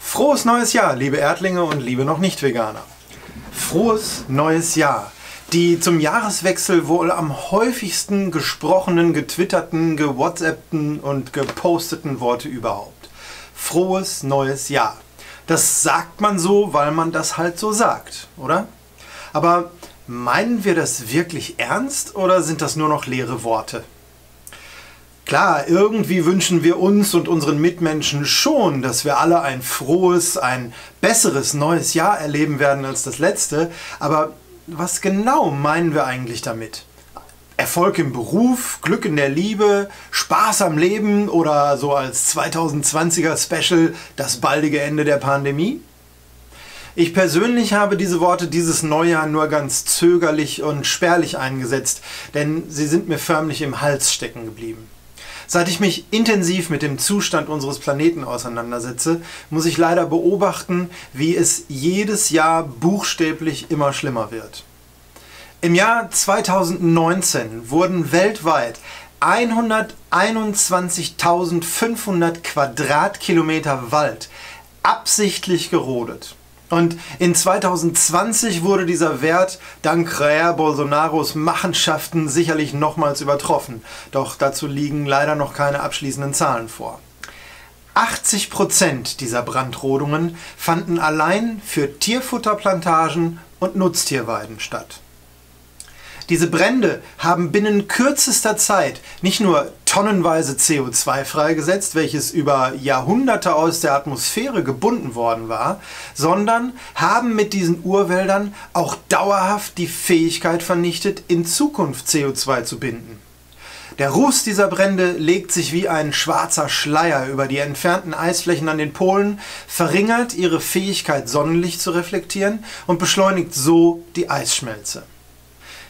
Frohes neues Jahr, liebe Erdlinge und liebe noch Nicht-Veganer. Frohes neues Jahr. Die zum Jahreswechsel wohl am häufigsten gesprochenen, getwitterten, gewhatsappten und geposteten Worte überhaupt. Frohes neues Jahr. Das sagt man so, weil man das halt so sagt, oder? Aber meinen wir das wirklich ernst oder sind das nur noch leere Worte? Klar, irgendwie wünschen wir uns und unseren Mitmenschen schon, dass wir alle ein frohes, ein besseres neues Jahr erleben werden als das letzte, aber was genau meinen wir eigentlich damit? Erfolg im Beruf, Glück in der Liebe, Spaß am Leben oder so als 2020er Special das baldige Ende der Pandemie? Ich persönlich habe diese Worte dieses Neujahr nur ganz zögerlich und spärlich eingesetzt, denn sie sind mir förmlich im Hals stecken geblieben. Seit ich mich intensiv mit dem Zustand unseres Planeten auseinandersetze, muss ich leider beobachten, wie es jedes Jahr buchstäblich immer schlimmer wird. Im Jahr 2019 wurden weltweit 121.500 Quadratkilometer Wald absichtlich gerodet. Und in 2020 wurde dieser Wert dank Jair Bolsonaros Machenschaften sicherlich nochmals übertroffen. Doch dazu liegen leider noch keine abschließenden Zahlen vor. 80% dieser Brandrodungen fanden allein für Tierfutterplantagen und Nutztierweiden statt. Diese Brände haben binnen kürzester Zeit nicht nur tonnenweise CO2 freigesetzt, welches über Jahrhunderte aus der Atmosphäre gebunden worden war, sondern haben mit diesen Urwäldern auch dauerhaft die Fähigkeit vernichtet, in Zukunft CO2 zu binden. Der Ruß dieser Brände legt sich wie ein schwarzer Schleier über die entfernten Eisflächen an den Polen, verringert ihre Fähigkeit, Sonnenlicht zu reflektieren und beschleunigt so die Eisschmelze.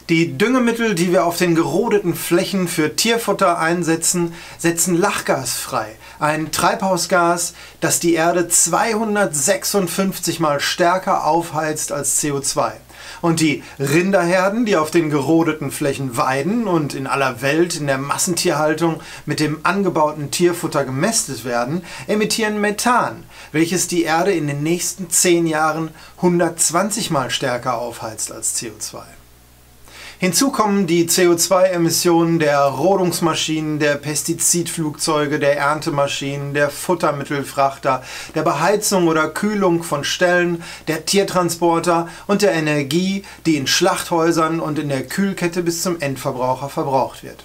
Die Düngemittel, die wir auf den gerodeten Flächen für Tierfutter einsetzen, setzen Lachgas frei, ein Treibhausgas, das die Erde 256 Mal stärker aufheizt als CO2. Und die Rinderherden, die auf den gerodeten Flächen weiden und in aller Welt in der Massentierhaltung mit dem angebauten Tierfutter gemästet werden, emittieren Methan, welches die Erde in den nächsten 10 Jahren 120 Mal stärker aufheizt als CO2. Hinzu kommen die CO2-Emissionen der Rodungsmaschinen, der Pestizidflugzeuge, der Erntemaschinen, der Futtermittelfrachter, der Beheizung oder Kühlung von Ställen, der Tiertransporter und der Energie, die in Schlachthäusern und in der Kühlkette bis zum Endverbraucher verbraucht wird.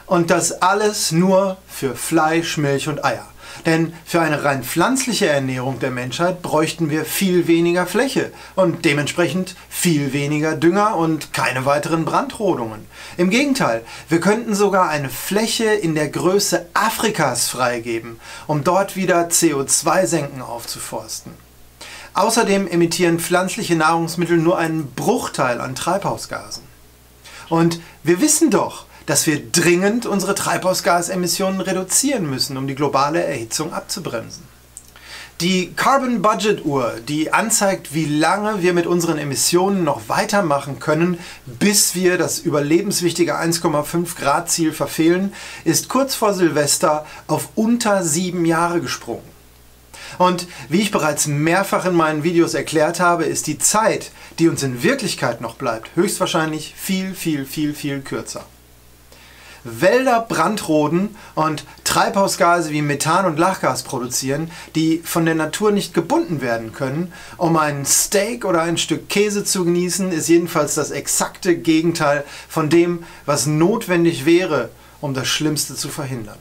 Und das alles nur für Fleisch, Milch und Eier. Denn für eine rein pflanzliche Ernährung der Menschheit bräuchten wir viel weniger Fläche und dementsprechend viel weniger Dünger und keine weiteren Brandrodungen. Im Gegenteil, wir könnten sogar eine Fläche in der Größe Afrikas freigeben, um dort wieder CO2-Senken aufzuforsten. Außerdem emittieren pflanzliche Nahrungsmittel nur einen Bruchteil an Treibhausgasen. Und wir wissen doch, dass wir dringend unsere Treibhausgasemissionen reduzieren müssen, um die globale Erhitzung abzubremsen. Die Carbon Budget Uhr, die anzeigt, wie lange wir mit unseren Emissionen noch weitermachen können, bis wir das überlebenswichtige 1,5 Grad Ziel verfehlen, ist kurz vor Silvester auf unter 7 Jahre gesprungen. Und wie ich bereits mehrfach in meinen Videos erklärt habe, ist die Zeit, die uns in Wirklichkeit noch bleibt, höchstwahrscheinlich viel kürzer. Wälder brandroden und Treibhausgase wie Methan und Lachgas produzieren, die von der Natur nicht gebunden werden können, um ein Steak oder ein Stück Käse zu genießen, ist jedenfalls das exakte Gegenteil von dem, was notwendig wäre, um das Schlimmste zu verhindern.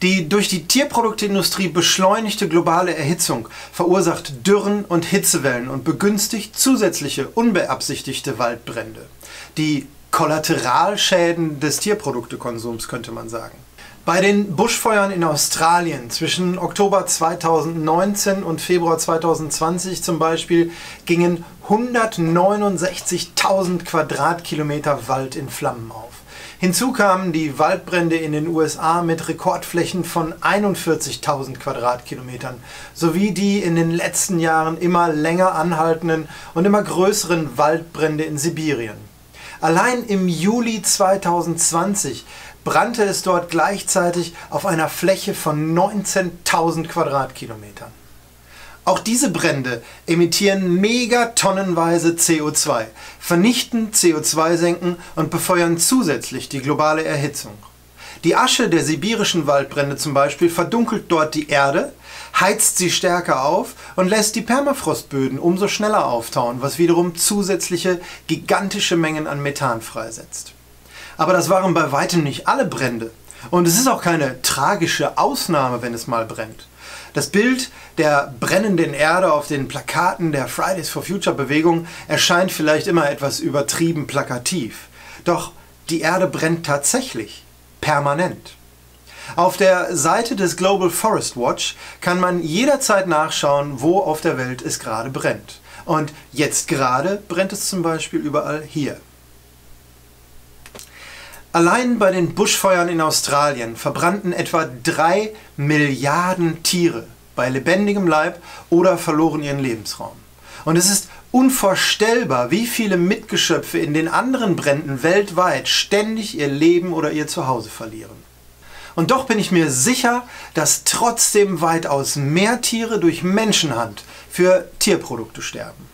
Die durch die Tierprodukteindustrie beschleunigte globale Erhitzung verursacht Dürren und Hitzewellen und begünstigt zusätzliche unbeabsichtigte Waldbrände. Die Kollateralschäden des Tierproduktekonsums, könnte man sagen. Bei den Buschfeuern in Australien zwischen Oktober 2019 und Februar 2020 zum Beispiel gingen 169.000 Quadratkilometer Wald in Flammen auf. Hinzu kamen die Waldbrände in den USA mit Rekordflächen von 41.000 Quadratkilometern sowie die in den letzten Jahren immer länger anhaltenden und immer größeren Waldbrände in Sibirien. Allein im Juli 2020 brannte es dort gleichzeitig auf einer Fläche von 19.000 Quadratkilometern. Auch diese Brände emittieren megatonnenweise CO2, vernichten CO2-Senken und befeuern zusätzlich die globale Erhitzung. Die Asche der sibirischen Waldbrände zum Beispiel verdunkelt dort die Erde, heizt sie stärker auf und lässt die Permafrostböden umso schneller auftauen, was wiederum zusätzliche gigantische Mengen an Methan freisetzt. Aber das waren bei weitem nicht alle Brände. Und es ist auch keine tragische Ausnahme, wenn es mal brennt. Das Bild der brennenden Erde auf den Plakaten der Fridays for Future Bewegung erscheint vielleicht immer etwas übertrieben plakativ. Doch die Erde brennt tatsächlich, permanent. Auf der Seite des Global Forest Watch kann man jederzeit nachschauen, wo auf der Welt es gerade brennt. Und jetzt gerade brennt es zum Beispiel überall hier. Allein bei den Buschfeuern in Australien verbrannten etwa 3 Milliarden Tiere bei lebendigem Leib oder verloren ihren Lebensraum. Und es ist unvorstellbar, wie viele Mitgeschöpfe in den anderen Bränden weltweit ständig ihr Leben oder ihr Zuhause verlieren. Und doch bin ich mir sicher, dass trotzdem weitaus mehr Tiere durch Menschenhand für Tierprodukte sterben.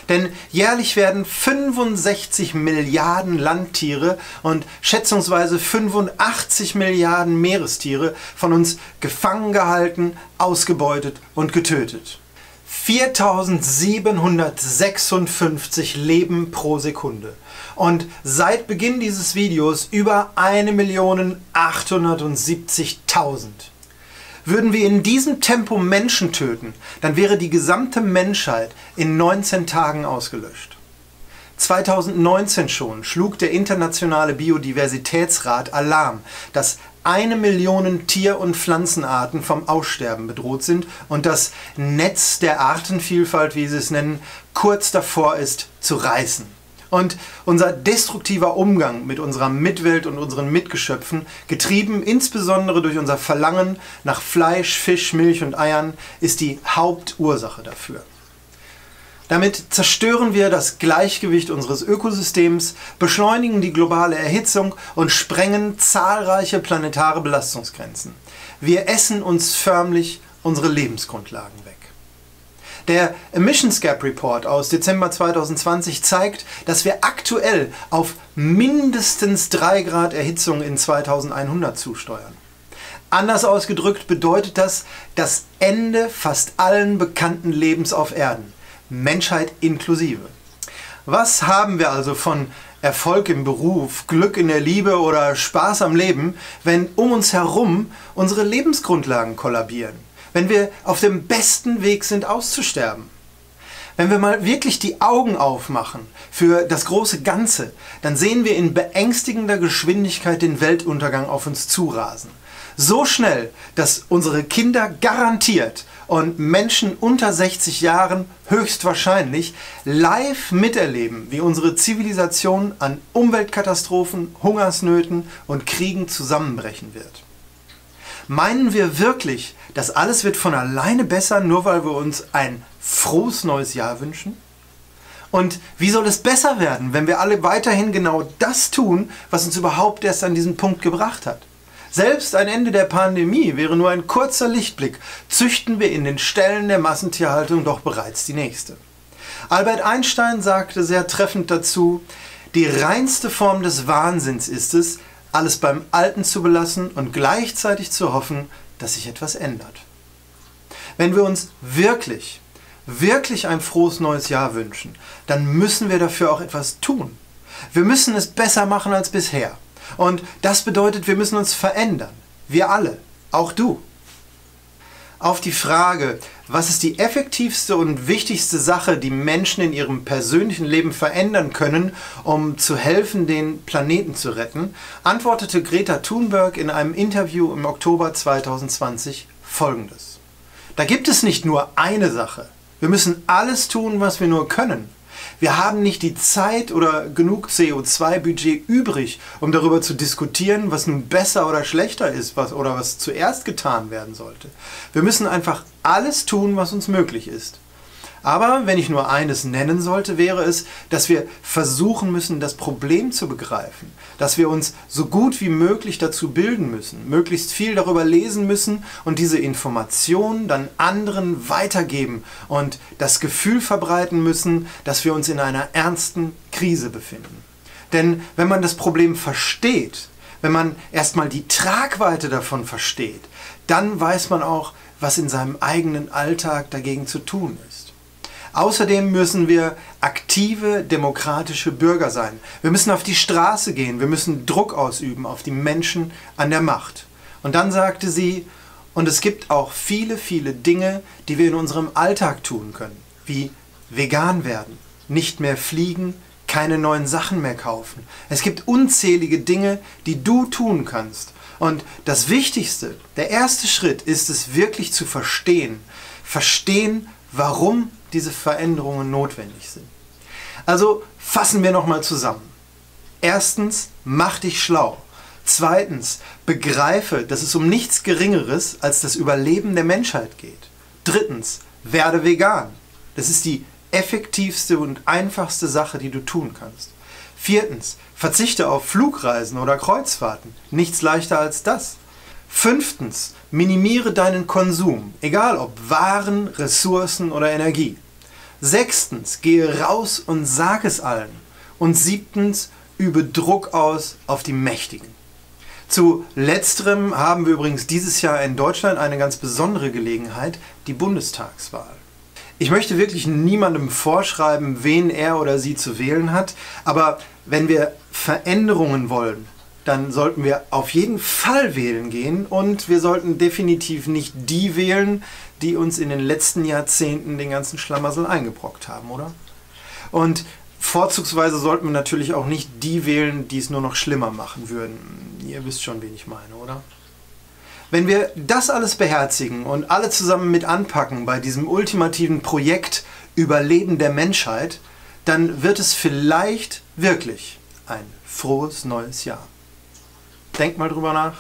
Denn jährlich werden 65 Milliarden Landtiere und schätzungsweise 85 Milliarden Meerestiere von uns gefangen gehalten, ausgebeutet und getötet. 4756 Leben pro Sekunde. Und seit Beginn dieses Videos über 1.870.000. Würden wir in diesem Tempo Menschen töten, dann wäre die gesamte Menschheit in 19 Tagen ausgelöscht. 2019 schon schlug der Internationale Biodiversitätsrat Alarm, dass 1 Million Tier- und Pflanzenarten vom Aussterben bedroht sind und das Netz der Artenvielfalt, wie sie es nennen, kurz davor ist zu reißen. Und unser destruktiver Umgang mit unserer Mitwelt und unseren Mitgeschöpfen, getrieben insbesondere durch unser Verlangen nach Fleisch, Fisch, Milch und Eiern, ist die Hauptursache dafür. Damit zerstören wir das Gleichgewicht unseres Ökosystems, beschleunigen die globale Erhitzung und sprengen zahlreiche planetare Belastungsgrenzen. Wir essen uns förmlich unsere Lebensgrundlagen weg. Der Emissions Gap Report aus Dezember 2020 zeigt, dass wir aktuell auf mindestens 3 Grad Erhitzung in 2100 zusteuern. Anders ausgedrückt bedeutet das das Ende fast allen bekannten Lebens auf Erden, Menschheit inklusive. Was haben wir also von Erfolg im Beruf, Glück in der Liebe oder Spaß am Leben, wenn um uns herum unsere Lebensgrundlagen kollabieren? Wenn wir auf dem besten Weg sind, auszusterben. Wenn wir mal wirklich die Augen aufmachen für das große Ganze, dann sehen wir in beängstigender Geschwindigkeit den Weltuntergang auf uns zurasen. So schnell, dass unsere Kinder garantiert und Menschen unter 60 Jahren höchstwahrscheinlich live miterleben, wie unsere Zivilisation an Umweltkatastrophen, Hungersnöten und Kriegen zusammenbrechen wird. Meinen wir wirklich, dass alles wird von alleine besser, nur weil wir uns ein frohes neues Jahr wünschen? Und wie soll es besser werden, wenn wir alle weiterhin genau das tun, was uns überhaupt erst an diesen Punkt gebracht hat? Selbst ein Ende der Pandemie wäre nur ein kurzer Lichtblick, züchten wir in den Ställen der Massentierhaltung doch bereits die nächste. Albert Einstein sagte sehr treffend dazu, die reinste Form des Wahnsinns ist es, alles beim Alten zu belassen und gleichzeitig zu hoffen, dass sich etwas ändert. Wenn wir uns wirklich ein frohes neues Jahr wünschen, dann müssen wir dafür auch etwas tun. Wir müssen es besser machen als bisher. Und das bedeutet, wir müssen uns verändern. Wir alle, auch du. Auf die Frage, was ist die effektivste und wichtigste Sache, die Menschen in ihrem persönlichen Leben verändern können, um zu helfen, den Planeten zu retten, antwortete Greta Thunberg in einem Interview im Oktober 2020 Folgendes. Da gibt es nicht nur eine Sache. Wir müssen alles tun, was wir nur können. Wir haben nicht die Zeit oder genug CO2-Budget übrig, um darüber zu diskutieren, was nun besser oder schlechter ist oder was zuerst getan werden sollte. Wir müssen einfach alles tun, was uns möglich ist. Aber wenn ich nur eines nennen sollte, wäre es, dass wir versuchen müssen, das Problem zu begreifen. Dass wir uns so gut wie möglich dazu bilden müssen, möglichst viel darüber lesen müssen und diese Informationen dann anderen weitergeben und das Gefühl verbreiten müssen, dass wir uns in einer ernsten Krise befinden. Denn wenn man das Problem versteht, wenn man erstmal die Tragweite davon versteht, dann weiß man auch, was in seinem eigenen Alltag dagegen zu tun ist. Außerdem müssen wir aktive, demokratische Bürger sein. Wir müssen auf die Straße gehen, wir müssen Druck ausüben auf die Menschen an der Macht. Und dann sagte sie, und es gibt auch viele, viele Dinge, die wir in unserem Alltag tun können, wie vegan werden, nicht mehr fliegen, keine neuen Sachen mehr kaufen. Es gibt unzählige Dinge, die du tun kannst. Und das Wichtigste, der erste Schritt ist es wirklich zu verstehen. Verstehen, warum diese Veränderungen notwendig sind. Also fassen wir nochmal zusammen. Erstens, mach dich schlau. Zweitens, begreife, dass es um nichts Geringeres als das Überleben der Menschheit geht. Drittens, werde vegan. Das ist die effektivste und einfachste Sache, die du tun kannst. Viertens, verzichte auf Flugreisen oder Kreuzfahrten. Nichts leichter als das. Fünftens, minimiere deinen Konsum, egal ob Waren, Ressourcen oder Energie. Sechstens, gehe raus und sag es allen. Und siebtens, übe Druck aus auf die Mächtigen. Zu letzterem haben wir übrigens dieses Jahr in Deutschland eine ganz besondere Gelegenheit, die Bundestagswahl. Ich möchte wirklich niemandem vorschreiben, wen er oder sie zu wählen hat, aber wenn wir Veränderungen wollen, dann sollten wir auf jeden Fall wählen gehen und wir sollten definitiv nicht die wählen, die uns in den letzten Jahrzehnten den ganzen Schlamassel eingebrockt haben, oder? Und vorzugsweise sollten wir natürlich auch nicht die wählen, die es nur noch schlimmer machen würden. Ihr wisst schon, wen ich meine, oder? Wenn wir das alles beherzigen und alle zusammen mit anpacken bei diesem ultimativen Projekt Überleben der Menschheit, dann wird es vielleicht wirklich ein frohes neues Jahr. Denkt mal drüber nach.